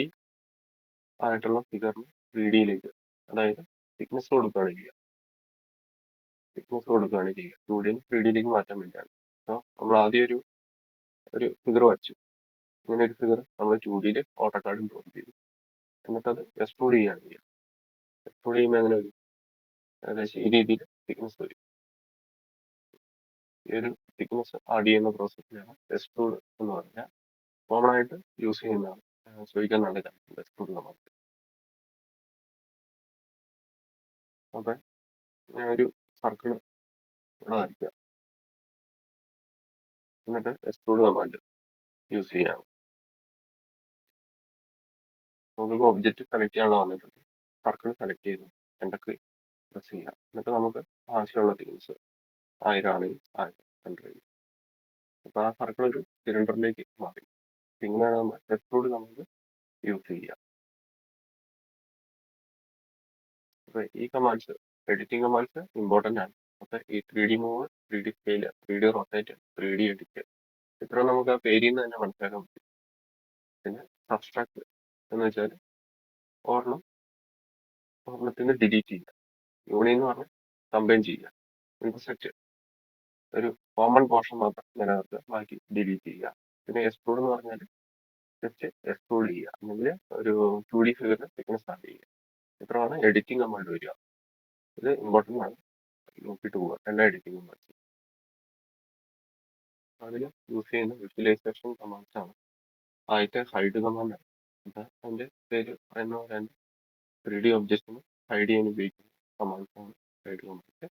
ആയിട്ടുള്ള ഫിഗറിന് 3Dയിലേക്ക്, അതായത് തിക്നെസ് കൊടുക്കുകയാണ് ചെയ്യുക. 2D 3Dയിലേക്ക് മാറ്റാൻ വേണ്ടിയാണ്. അപ്പോൾ നമ്മൾ ആദ്യം ഒരു ഫിഗർ വരച്ചു. ഇങ്ങനെ ഒരു ഫിഗർ നമ്മൾ 2Dയിൽ ഓട്ടോകാഡ് ഇംപ്ലോഡ് ചെയ്തു. എന്നിട്ട് അത് എക്സ്ട്രൂഡ് ചെയ്യുകയാണ് ചെയ്യുക. എക്സ്ട്രൂഡ് ചെയ്യുമ്പോൾ എങ്ങനെ വരും? ഏകദേശം ഈ രീതിയിൽ തിക്നെസ് വരും. ഈ ഒരു തിക്നെസ് ആഡ് ചെയ്യുന്ന പ്രോസസ്സിനാണ് എക്സ്ട്രൂഡ് എന്ന് പറഞ്ഞാൽ. കോമൺ ആയിട്ട് യൂസ് ചെയ്യുന്നതാണ്. ചോദിക്കാൻ നല്ല ചാൻസ് എക്സ്ട്രൂഡ് കമാൻഡ്. അപ്പൊ ഞാൻ ഒരു സർക്കിൾ ഇവിടെ വരയ്ക്കുക, എന്നിട്ട് എക്സ്ട്രൂഡ് കമാൻഡ് യൂസ് ചെയ്യാം. നമുക്ക് ഒബ്ജക്റ്റ് സെലക്ട് ചെയ്യാനുള്ള വന്നിട്ടുണ്ട്. സർക്കിൾ സെലക്ട് ചെയ്തു, എൻ്റർ കീ പ്രസ് ചെയ്യാം. എന്നിട്ട് നമുക്ക് ആവശ്യമുള്ള തിക്നെസ് 1000 ആണെങ്കിൽ 1000 എൻ്റർ ചെയ്യും. അപ്പൊ ആ സർക്കിൾ ഒരു സിലിണ്ടറിലേക്ക് മാറി. ഇങ്ങനെയാണ് നമ്മൾ എക്സ്ട്രൂഡ് കമാൻഡ് യൂസ് ചെയ്യുക. അപ്പൊ ഈ കമാൻഡ്സ്, എഡിറ്റിംഗ് കമാൻഡ്സ് ഇമ്പോർട്ടൻ്റ് ആണ്. അപ്പൊ ഈ 3D move, 3D scale, 3D rotate, 3D edit, ഇത്ര നമുക്ക് ആ പേരിൽ നിന്ന് തന്നെ മനസ്സിലാക്കാൻ പറ്റും. പിന്നെ സബ്സ്ട്രാക്ട് എന്ന് വെച്ചാൽ ഒരെണ്ണത്തിന് ഡിലീറ്റ് ചെയ്യുക. യൂണിയൻ എന്ന് പറഞ്ഞാൽ കമ്പൈൻ ചെയ്യുക. ഇന്റർസെക്റ്റ് ഒരു കോമൺ പോർഷൻ മാത്രം നിലനിർത്തുക, ബാക്കി ഡിലീറ്റ് ചെയ്യുക. പിന്നെ എക്സ്ട്രൂഡ് എന്ന് പറഞ്ഞാൽ ജസ്റ്റ് എക്സ്ട്രൂഡ് ചെയ്യുക, അല്ലെങ്കിൽ ഒരു 2D ഫിഗറിന് തിക്നെസ് ആഡ് ചെയ്യുക. ഇത്രയാണ് എഡിറ്റിംഗ് കമാൻഡ് വരിക. ഇത് ഇമ്പോർട്ടൻ്റ് ആണ്, നോക്കിയിട്ട് പോവുക എല്ലാ എഡിറ്റിംഗ് കമാൻഡ്സും. അതിൽ യൂസ് ചെയ്യുന്ന വിഷ്വലൈസേഷൻ കമാൻഡ്സ് ആണ്. ആദ്യത്തെ ഹൈഡ് കമാൻഡാണ്. അതിൻ്റെ പേര് പറയുന്ന പോലെ തന്നെ 3D ഒബ്ജക്റ്റിന് ഹൈഡ് ചെയ്യാൻ ഉപയോഗിക്കുന്ന കമാൻഡ്സാണ് ഹൈഡ് കമാൻഡ്.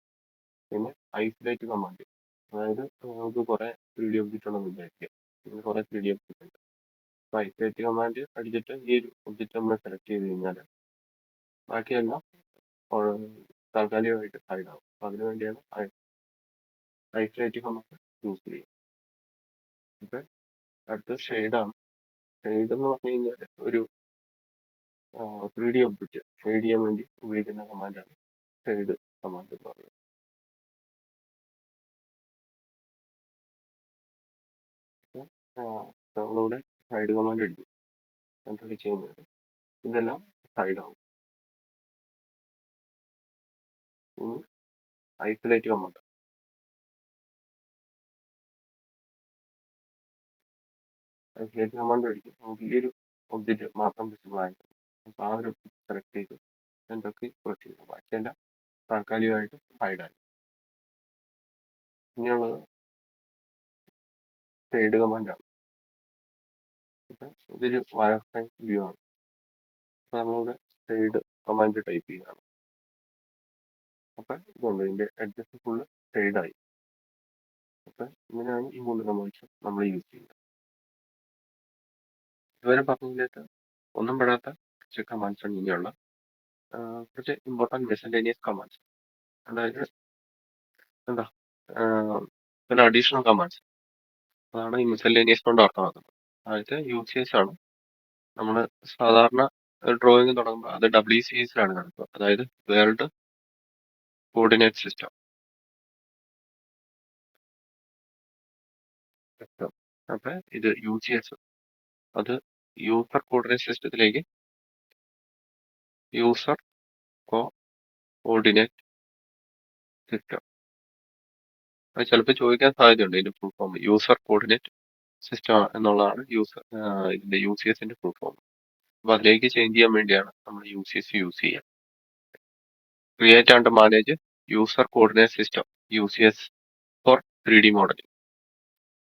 പിന്നെ ഐസൊലേറ്റ് കമാൻഡ്, അതായത് നമുക്ക് കുറെ 3D ഒബ്ജക്റ്റ് ഉണ്ടെന്ന് വിചാരിക്കുക. ഇതിന് കുറെ 3D ഒബ്ജക്റ്റ് ഉണ്ട്. അപ്പോൾ ഐസൊലേറ്റ് കമാൻഡ് അടിച്ചിട്ട് ഈ ഒരു ഒബ്ജക്റ്റ് നമ്മൾ സെലക്ട് ചെയ്ത് കഴിഞ്ഞാൽ ബാക്കിയെല്ലാം താൽക്കാലികമായിട്ട് ഹൈഡ് ആവും. അപ്പോൾ അതിനു വേണ്ടിയാണ് ഐസൊലേറ്റ് കമാൻഡ് യൂസ് ചെയ്യുക. ഓക്കെ, അടുത്ത ഷെയ്ഡാണ്. ഷെയ്ഡ് എന്ന് പറഞ്ഞു കഴിഞ്ഞാൽ ഒരു 3D ഒബ്ജക്റ്റ് ഷെയ്ഡ് ചെയ്യാൻ വേണ്ടി ഉപയോഗിക്കുന്ന കമാൻഡാണ് ഷെയ്ഡ് കമാൻഡ് എന്ന് പറയുന്നത്. നമ്മളിവിടെ സൈഡ് കമാൻഡ് അടിക്കും, എൻ്റർ ചെയ്യുന്നത് ഇതെല്ലാം സൈഡ് ആവും. ഐസൊലേറ്റ് കമാൻഡ്, ക്രിയേറ്റ് കമാൻഡ് അടിക്കും നമുക്ക് ഈ ഒരു ഒബ്ജക്റ്റ് മാത്രം വിസിബിൾ ആയിരിക്കും. അപ്പൊ ആ ഒരു സെലക്ട് ചെയ്ത് എന്തൊക്കെ പ്രസ് ചെയ്തു ബാക്കിയെല്ലാം താൽക്കാലികമായിട്ട് ഹൈഡ് ആയി. ഇനിയുള്ളത് ഷെയ്ഡ് കമാൻഡാണ്. ഇതൊരു വയർ ഫ്രെയിം വ്യൂ ആണ്. അപ്പൊ നമ്മളിവിടെ ഷെയ്ഡ് കമാൻഡ് ടൈപ്പ് ചെയ്യുകയാണ്. അപ്പൊ ഇതുണ്ട് ഇതിന്റെ എഡ്ജസ് ഫുള്ള് ഷെയ്ഡായി. അപ്പൊ ഇങ്ങനെയാണ് ഈ 3 കമാൻഡ്സ് നമ്മൾ യൂസ് ചെയ്യുന്നത്. ഇതുവരെ പറഞ്ഞതിലേക്ക് ഒന്നും പെടാത്ത കുറച്ച് കമാൻഡ്സ് ആണ് ഇനിയുള്ള കുറച്ച് ഇമ്പോർട്ടൻറ്റ് മിസലേനിയസ് കമാൻഡ്സ്. അതായത് എന്താ പിന്നെ അഡീഷണൽ കമാൻഡ്സ്. അതാണ് ഈ മിസലേനിയസ് കൊണ്ട് അർത്ഥമാക്കുന്നത്. അതായത് യൂസേഴ്സ് ആണ്. നമ്മൾ സാധാരണ ഡ്രോയിങ് തുടങ്ങുമ്പോൾ അത് WCSലാണ് നടക്കുക. അതായത് വേൾഡ് കോർഡിനേറ്റ് സിസ്റ്റം. അപ്പൊ ഇത് UCS അത് യൂസർ കോർഡിനേറ്റ് സിസ്റ്റത്തിലേക്ക് യൂസർ കോർഡിനേറ്റ് സിസ്റ്റം. അത് ചിലപ്പോൾ ചോദിക്കാൻ സാധ്യതയുണ്ട് ഇതിന്റെ full form. User coordinate system എന്നുള്ളതാണ് ഇതിന്റെ UCSന്റെ ഫുൾ ഫോം. അപ്പൊ അതിലേക്ക് ചേഞ്ച് ചെയ്യാൻ വേണ്ടിയാണ് നമ്മൾ UCS യൂസ് ചെയ്യുക. Create and manage user coordinate system UCS for 3D modelling.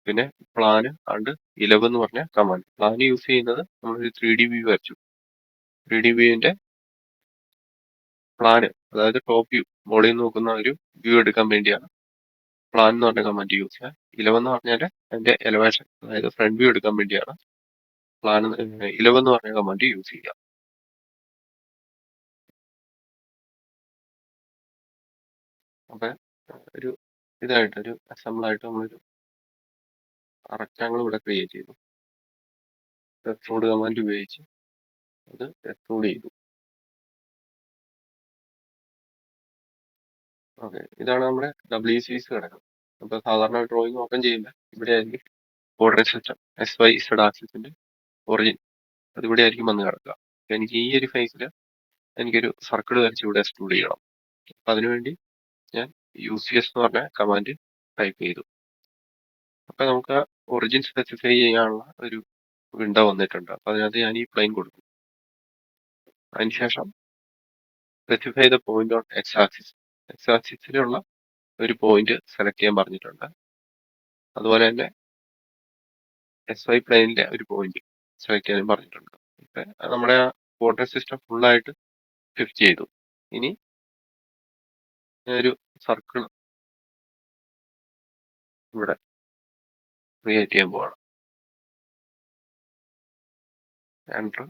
പിന്നെ പ്ലാൻ ആൻഡ് 11 എന്ന് പറഞ്ഞ കമാൻഡ്. പ്ലാൻ യൂസ് ചെയ്യുന്നത് നമ്മളൊരു 3D വ്യൂ വരച്ചു. 3D വ്യൂവിന്റെ പ്ലാൻ, അതായത് ടോപ്പ് വ്യൂ, മുകളിൽ നിന്ന് നോക്കുന്ന ഒരു വ്യൂ എടുക്കാൻ വേണ്ടിയാണ് പ്ലാൻ എന്ന് പറഞ്ഞ കമാൻഡ് യൂസ് ചെയ്യുക. 11 എന്ന് പറഞ്ഞാൽ അതിന്റെ എലവേഷൻ, അതായത് ഫ്രണ്ട് വ്യൂ എടുക്കാൻ വേണ്ടിയാണ് പ്ലാൻ 11 എന്ന് പറഞ്ഞ കമാൻഡ് യൂസ് ചെയ്യുക. അപ്പൊ ഒരു ഒരു അസംബിൾ ആയിട്ട് നമ്മളൊരു റെക്ടാങ്കിൾ ഇവിടെ ക്രിയേറ്റ് ചെയ്തു. എക്സ്ട്രൂഡ് കമാൻഡ് ഉപയോഗിച്ച് അത് എക്സ്ട്രൂഡ് ചെയ്തു. ഓക്കെ, ഇതാണ് നമ്മുടെ WCS കിടക്കുന്നത്. അപ്പൊ സാധാരണ ഡ്രോയിങ് ഓപ്പൺ ചെയ്യുമ്പോൾ ഇവിടെ ആയിരിക്കും കോർഡിനേറ്റ് സിസ്റ്റം SY/Z ആക്സിസിന്റെ ഒറിജിൻ, അത് ഇവിടെ ആയിരിക്കും വന്ന് കിടക്കുക. അപ്പൊ എനിക്ക് ഈ ഒരു ഫേസിൽ എനിക്കൊരു സർക്കിൾ വരച്ച് ഇവിടെ എക്സ്ട്രൂഡ് ചെയ്യണം. അപ്പൊ അതിനുവേണ്ടി ഞാൻ UCS എന്ന് പറഞ്ഞ കമാൻഡ് ടൈപ്പ് ചെയ്തു. അപ്പൊ നമുക്ക് ഒറിജിൻ സ്പെസിഫൈ ചെയ്യാനുള്ള ഒരു വിൻഡോ വന്നിട്ടുണ്ട്. അപ്പൊ അതിനകത്ത് ഞാൻ ഈ പ്ലെയിൻ കൊടുക്കും. അതിനുശേഷം specify the point on X axis. X ആക്സിസിലുള്ള ഒരു പോയിന്റ് സെലക്ട് ചെയ്യാൻ പറഞ്ഞിട്ടുണ്ട്. അതുപോലെ തന്നെ SY പ്ലെയിനിലെ ഒരു പോയിന്റ് സെലക്ട് ചെയ്യാനും പറഞ്ഞിട്ടുണ്ട്. ഇപ്പൊ നമ്മുടെ ആ കോർഡിനേറ്റ് സിസ്റ്റം ഫുൾ ആയിട്ട് ഷിഫ്റ്റ് ചെയ്തു. ഇനി ഒരു സർക്കിൾ ഇവിടെ ക്രിയേറ്റ് ചെയ്യാൻ പോവാണ്. എൻ്റർ.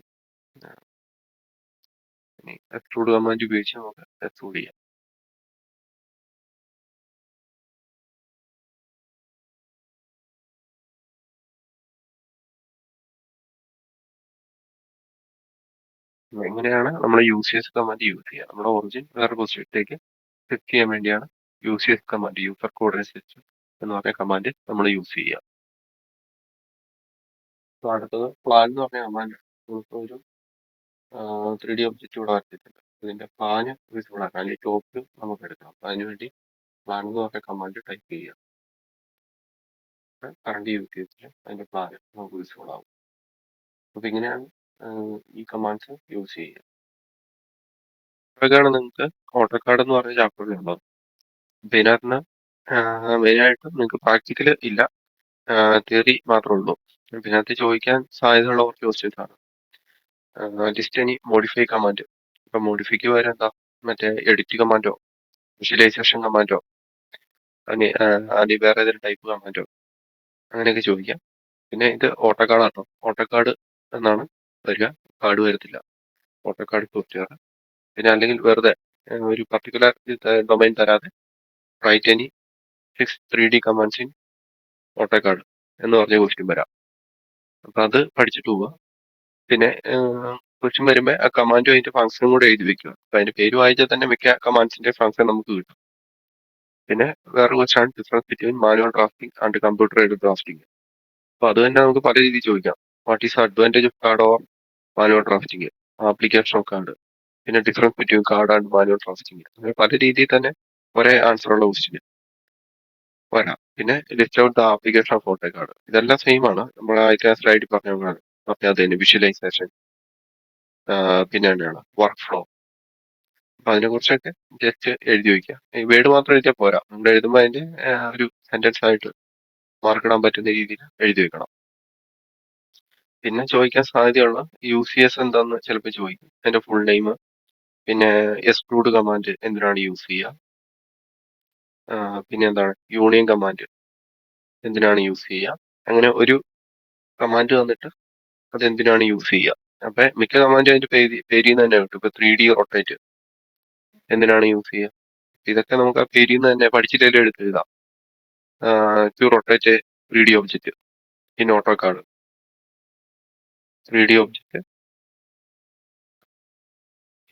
ഇനി എക്സ്ട്രൂഡ് കമാൻഡ് ഉപയോഗിച്ച് നമുക്ക് എക്സ്ട്രൂഡ് ചെയ്യാം. എങ്ങനെയാണ് നമ്മൾ UCS കമാൻഡ് യൂസ് ചെയ്യുക? നമ്മുടെ ഒറിജിൻ വേറെ പൊസിഷനിലേക്ക് ഷിഫ്റ്റ് ചെയ്യാൻ വേണ്ടിയാണ് UCS command, user coordinate system എന്ന് പറഞ്ഞ കമാൻഡ് നമ്മൾ യൂസ് ചെയ്യുക. അടുത്തത് പ്ലാൻ എന്ന് പറഞ്ഞ കമാൻഡ്. ഒരു 3D ഒബ്ജക്റ്റ് ഇവിടെ വരച്ചിട്ടുണ്ട്. ഇതിന്റെ പ്ലാന് വിസിബിൾ ആക്കാൻ അല്ലെങ്കിൽ ടോപ്പ് നമുക്ക് എടുക്കണം. അപ്പൊ അതിനുവേണ്ടി പ്ലാൻ എന്ന് പറഞ്ഞ കമാൻഡ് ടൈപ്പ് ചെയ്യുക. കറണ്ട് UCSൽ അതിന്റെ പ്ലാൻ നമുക്ക് വിസിബിൾ ആവും. അപ്പൊ ഇങ്ങനെയാണ് ഈ കമാൻഡ്സ് യൂസ് ചെയ്യുക. അതൊക്കെയാണ് നിങ്ങൾക്ക് ഓട്ടോകാഡ് എന്ന് പറഞ്ഞ ചാപ്റ്ററിലുള്ളത്. അപ്പൊ ഇതിനകത്ത് മെയിനായിട്ട് നിങ്ങൾക്ക് പ്രാക്ടിക്കൽ ഇല്ല, തിയറി മാത്രമേ ഉള്ളൂ. ഇതിനകത്ത് ചോദിക്കാൻ സാധ്യതയുള്ള കുറച്ച് ക്വസ്റ്റ്യൻസ് ആണ്. List any modify command. ഇപ്പൊ മോഡിഫൈക്ക് പകരം എന്താ, മറ്റേ എഡിറ്റ് കമാൻഡോ വിഷ്വലൈസേഷൻ കമാൻഡോ അല്ലെങ്കിൽ വേറെ ഏതെങ്കിലും ടൈപ്പ് കമാൻഡോ അങ്ങനെയൊക്കെ ചോദിക്കാം. പിന്നെ ഇത് ഓട്ടോകാഡ് ആട്ടോ. ഓട്ടോകാഡ് എന്നാണ് വരിക, കാർഡ് വരത്തില്ല. AutoCAD software. പിന്നെ അല്ലെങ്കിൽ വെറുതെ ഒരു പർട്ടിക്കുലർ ഡൊമൈൻ തരാതെ write any 6 3D commands in AutoCAD എന്ന് പറഞ്ഞ ക്വസ്റ്റ്യൻ വരാം. അപ്പൊ അത് പഠിച്ചിട്ട് പോവുക. പിന്നെ ക്വസ്റ്റ്യൻ വരുമ്പോൾ ആ കമാൻഡും അതിന്റെ ഫംഗ്ഷനും കൂടെ എഴുതി വെക്കുക. അപ്പൊ അതിന്റെ പേര് വായിച്ചാൽ തന്നെ മിക്ക കമാൻഡ്സിന്റെ ഫംഗ്ഷൻ നമുക്ക് കിട്ടും. പിന്നെ വേറെ question difference between manual drafting and computer aided drafting. അപ്പൊ അത് തന്നെ നമുക്ക് പല രീതിയിൽ ചോദിക്കാം. What is advantage of card or manual drafting, application of card, പിന്നെ difference between card and manual drafting. അങ്ങനെ പല രീതിയിൽ തന്നെ ഒരേ ആൻസർ ഉള്ള ക്വസ്റ്റ്യൻ. വരാം. പിന്നെ list out the application of AutoCAD. ഇതെല്ലാം സെയിം ആണ്. നമ്മൾ ആദ്യത്തെ സ്ലൈഡിൽ പറഞ്ഞത് തന്നെ വിഷ്വലൈസേഷൻ, പിന്നെ തന്നെയാണ് വർക്ക് ഫ്ലോ. അപ്പൊ അതിനെ കുറിച്ചൊക്കെ ജസ്റ്റ് എഴുതി വെക്കുക. ഈ വേർഡ് മാത്രം എഴുതിയാൽ പോരാ. നമ്മൾ എഴുതുമ്പോൾ അതിന്റെ ഒരു സെന്റൻസ് ആയിട്ട് മാർക്കിടാൻ പറ്റുന്ന രീതിയിൽ എഴുതി വെക്കണം. പിന്നെ ചോദിക്കാൻ സാധ്യതയുള്ള UCS എന്താന്ന് ചിലപ്പോൾ ചോദിക്കും. അതിന്റെ ഫുൾ നെയിം, പിന്നെ എക്സ്ക്ലൂഡ് കമാൻഡ് എന്തിനാണ് യൂസ് ചെയ്യുക, പിന്നെ എന്താണ് യൂണിയൻ കമാൻഡ് എന്തിനാണ് യൂസ് ചെയ്യുക. അങ്ങനെ ഒരു കമാൻഡ് തന്നിട്ട് അത് എന്തിനാണ് യൂസ് ചെയ്യുക. അപ്പൊ മിക്ക കമാൻഡ് അതിന്റെ പേരിൽ നിന്ന് തന്നെ കിട്ടും. ഇപ്പൊ 3D റൊട്ടേറ്റ് എന്തിനാണ് യൂസ് ചെയ്യുക. ഇതൊക്കെ നമുക്ക് ആ പേരിൽ നിന്ന് തന്നെ പഠിച്ചിട്ടല്ലേ എടുത്ത് എഴുതാം. To rotate 3D object in AutoCAD, 3D object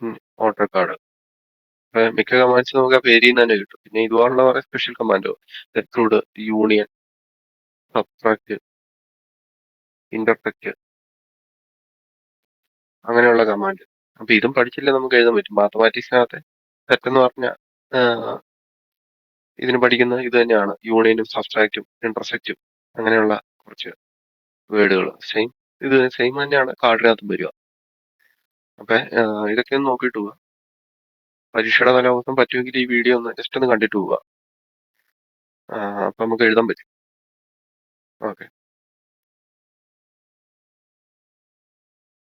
in AutoCAD. മിക്ക കമാൻഡ്സ് നമുക്ക് ആ പേരിൽ നിന്ന് തന്നെ കിട്ടും. പിന്നെ ഇതുപോലുള്ള കുറെ സ്പെഷ്യൽ കമാൻഡോ, എക്സ്ക്ലൂഡ്, യൂണിയൻ, സബ്ട്രാക്ട്, ഇന്റർസെക്ട്, അങ്ങനെയുള്ള കമാൻഡ്. അപ്പൊ ഇതും പഠിച്ചില്ലേ നമുക്ക് എഴുതാൻ പറ്റും. മാത്തമാറ്റിക്സിനകത്തെ സെറ്റ് എന്ന് പറഞ്ഞാൽ ഇതിന് പഠിക്കുന്നത് ഇത് തന്നെയാണ്. യൂണിയനും സബ്ട്രാക്റ്റും ഇന്റർസെക്റ്റും അങ്ങനെയുള്ള കുറച്ച് വേർഡുകൾ സെയിം തന്നെയാണ് കാർഡിനകത്തും വരിക. അപ്പൊ ഇതൊക്കെ ഒന്ന് നോക്കിയിട്ട് പോവുക. പരീക്ഷയുടെ തലേദിവസം പറ്റുമെങ്കിൽ ഈ വീഡിയോ ഒന്ന് ജസ്റ്റ് ഒന്ന് കണ്ടിട്ട് പോവുക. അപ്പൊ നമുക്ക് എഴുതാൻ പറ്റും. ഓക്കെ.